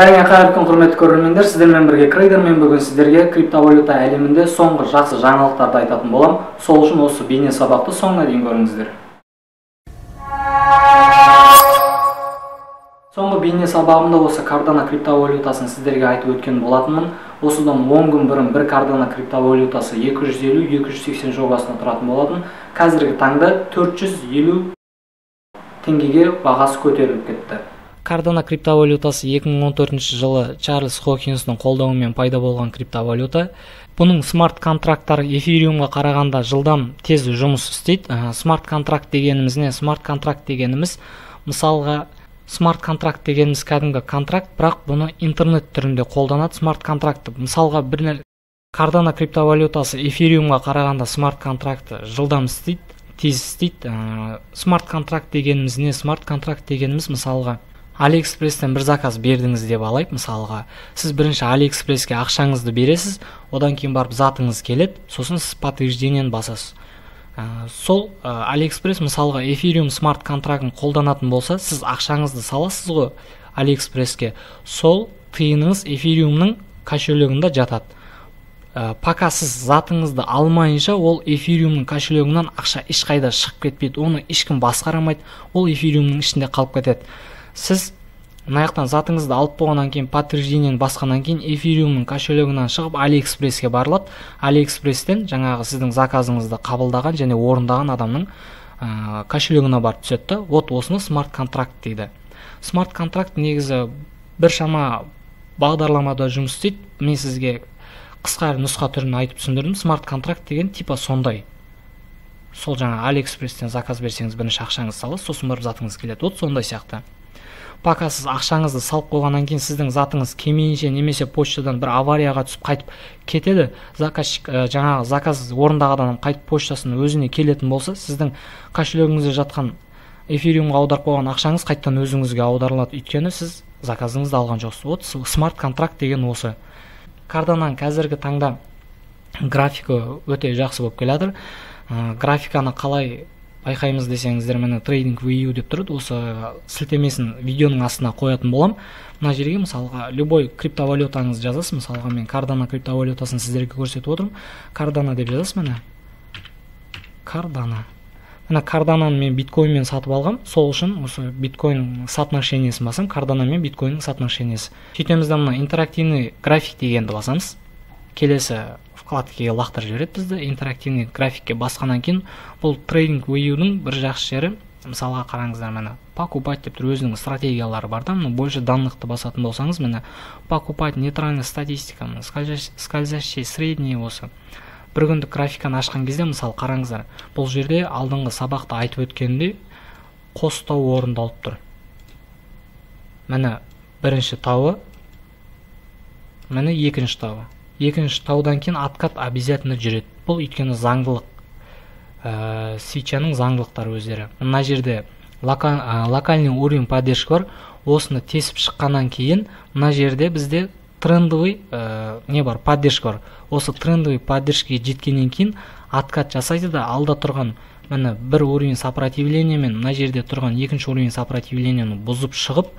Дайын қайырлы құрметті көрермендер, сіздермен бірге Крейдер, мен бүгін сіздерге криптовалюта әлемінде соңғы жақсы жаңалықтарды айтатын болам. Сол үшін осы бейне сабақты соңына дейін көріңіздер. Соңғы бейне сабағымда осы Cardano криптовалютасын сіздерге айтып өткен болатынмын. Осыдан 10 күн бұрын бір Cardano криптовалютасы 250-280 жобасына тұратын болатын. Қазіргі таңда 450 теңгеге бағасы көтеріліп кетті. Cardano криптовалютасы 2014 жылы Чарльз Хокинстің қолдауымен пайда болған криптовалюта. Бұның смарт-контракттары эфириумға қарағанда жылдам тез жұмыс істейді. Смарт-контракт дегеніміз не? Смарт-контракт дегеніміз мысалға смарт-контракт дегеніміз кәдімгі контракт, бірақ бұны интернет түрінде қолданады. Смарт-контракты мысалға Cardano криптовалютасы эфириумға қарағанда смарт-контракты жылдам істейді, тез істейді. Смарт-контракт дегеніміз не? Смарт-контракт дегеніміз мысалға Алиэкспресстен бір заказ бердіңіз деп алайық. Мысалға, сіз бірінші Алиэкспресске ақшаңызды бересіз, одан кейін барып затыңыз келеді, сосын сіз подтверждениені басасыз. Сол Алиэкспресс мысалға эфириум смарт контрактын қолданатын болса, сіз ақшаңызды саласыз ғой Алиэкспресске, сол тиыныңыз эфириумның кошелегінде жатады. Пока сіз затыңызды алмайынша, ол эфириумның кошелегінен ақша ешқайда шығып кетпейді, оны ешкім басқарамайды, ол эфириумның ішінде қалып кетеді. Сіз мынаяқтан затыңызды алып болғаннан кейін подтверждениені басқаннан кейін эфириумның кошелегінен шығып Алиэкспресске барылады. Алиэкспресстен жаңағы сіздің заказыңызды қабылдаған және орындаған адамның кошелегіне барып түседі. Вот осыны смарт контракт дейді. Смарт контракт негізі біршама бағдарламада жұмыс істейді. Мен сізге қысқа нұсқа түрін айтып түсіндірдім. Смарт контракт деген типа сондай. Сол жаңа Алиэкспресстен заказ берсеңіз бірінші ақшаңызды саласыз, сосын барып затыңыз келеді. Вот сондай сияқты. Пока сіз ақшаңызды салып қойғаннан кейін сіздің затыңыз келмейінше немесе почтадан бір аварияға түсіп қайтып кетеді, заказчик жаңағы заказ орындаған адам қайтып почтасының өзіне келетін болса, сіздің кошелегіңізде жатқан эфириумға аударып қойған ақшаңыз қайтадан өзіңізге аударылады, өйткені сіз заказыңызды алған жоқсыз. Вот смарт контракт деген осы. Cardanoның қазіргі таңда графикі өте жақсы болып келеді. Графиканы қалай байқаймыз десеңіздер, мені TradingView деп тұрады. Осы сілтемесін видеоның астына қоятын болам. Мына жерге мысалға любой криптовалютаңыз жазасыз. Мысалға мен Cardano криптовалютасын сіздерге көрсетіп отырмын. Cardano деп жазасыз мені. Cardano. Мына Cardanoны мен биткоинмен сатып алғам. Сол үшін осы биткоин соотношениесін басам. Cardano мен биткоиннің соотношениесі. Сөйтемізде мына интерактивный график дегенді басамыз. Келесі вкладкаға лақтырып жібереді бізді. Интерактивный графикке басқаннан кейін бұл TradingView'ның бір жақсы жері. Мысалға қараңыздар, мені покупать деп тұр, өзінің стратегиялары бар да. Больше даннықты басатын болсаңыз, мені покупать, нейтральная статистика, скользящий, средний осы. Бір күндік графиканы ашқан кезде, мысалы қараңыздар, бұл жерде алдыңғы сабақты айтып өткенде қос тау орындалып тұр. Мені бірінші тауы, мені екінші тауы. Екінші таудан кейін откат обязательно жүреді. Бұл өйткені заңдылық, свечаның заңдылықтары өздері. Мына жерде локальный уровень поддержки бар. Осыны тесіп шыққаннан кейін, мына жерде бізде трендовый не бар, поддержка бар. Осы трендовый поддержкаға жеткеннен кейін откат жасайды да, алда тұрған міне бір уровень сопротивления мен мына жерде тұрған екінші уровень сопротивлениені бұзып шығып,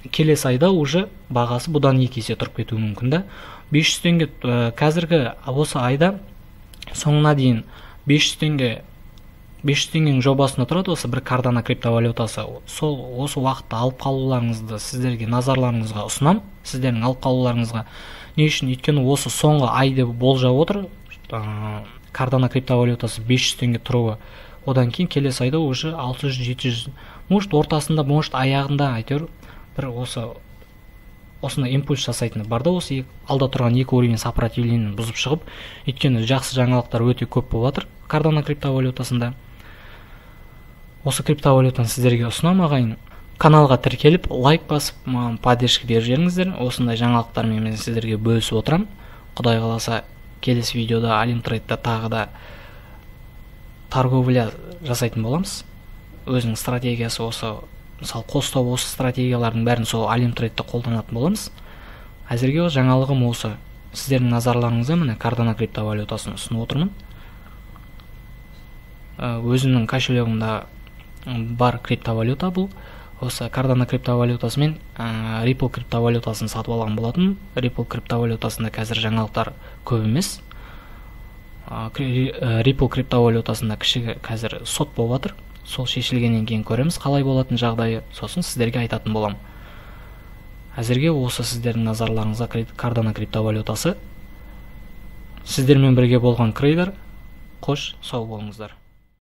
келесі айда уже бағасы бұдан 2 есе тұрып кетуі мүмкін да. 500 теңге қазіргі осы айда соңына дейін 500 теңгенің жобасында тұрады осы бір Cardano криптовалютасы. Сол осы уақытта алып қалуларыңызды сіздерге назарларыңызға ұсынам. Сіздердің алып қалуларыңызға. Не үшін? Өйткені осы соңғы ай деп болжап отыр. Cardano криптовалютасы 500 теңге тұруы. Одан кейін келесі айда уже 600-700, может ортасында, может аяғында әйтеуір бір осыны импульс жасайтыны бар да, осы алда тұрған 2 уровень сопротивлениені бұзып шығып, өйткені жақсы жаңалықтар өте көп болып жатыр Cardano криптовалютасында. Осы криптовалютаны сіздерге ұсынам ағайын. Каналға тіркеліп, лайк басып, поддержка беріп жіберіңіздер. Осындай жаңалықтармен мен сіздерге бөлісіп отырам. Құдай қаласа, келесі видеода Алимтрейдта тағы да торговля жасайтын боламыз. Өзінің стратегиясы осы, мысалы қостау осы стратегиялардың бәрін сол Алимтрейдта қолданатын боламыз. Әзірге жаңалығым осы. Сіздердің назарларыңызға міне Cardano криптовалютасын ұсынып отырмын. Өзімнің кошелегімде бар криптовалюта бұл. осы Cardano криптовалютасы мен Ripple криптовалютасын сатып алған болатын. Ripple криптовалютасында қазір жаңалықтар көп емес. Ripple криптовалютасында кіші қазір сот болып жатыр. Сол шешілгеннен кейін көреміз қалай болатын жағдайы, сосын сіздерге айтатын болам. Әзірге осы сіздердің назарларыңызға Cardano криптовалютасы. Сіздермен бірге болған Крейдер. Қош, сау болыңыздар.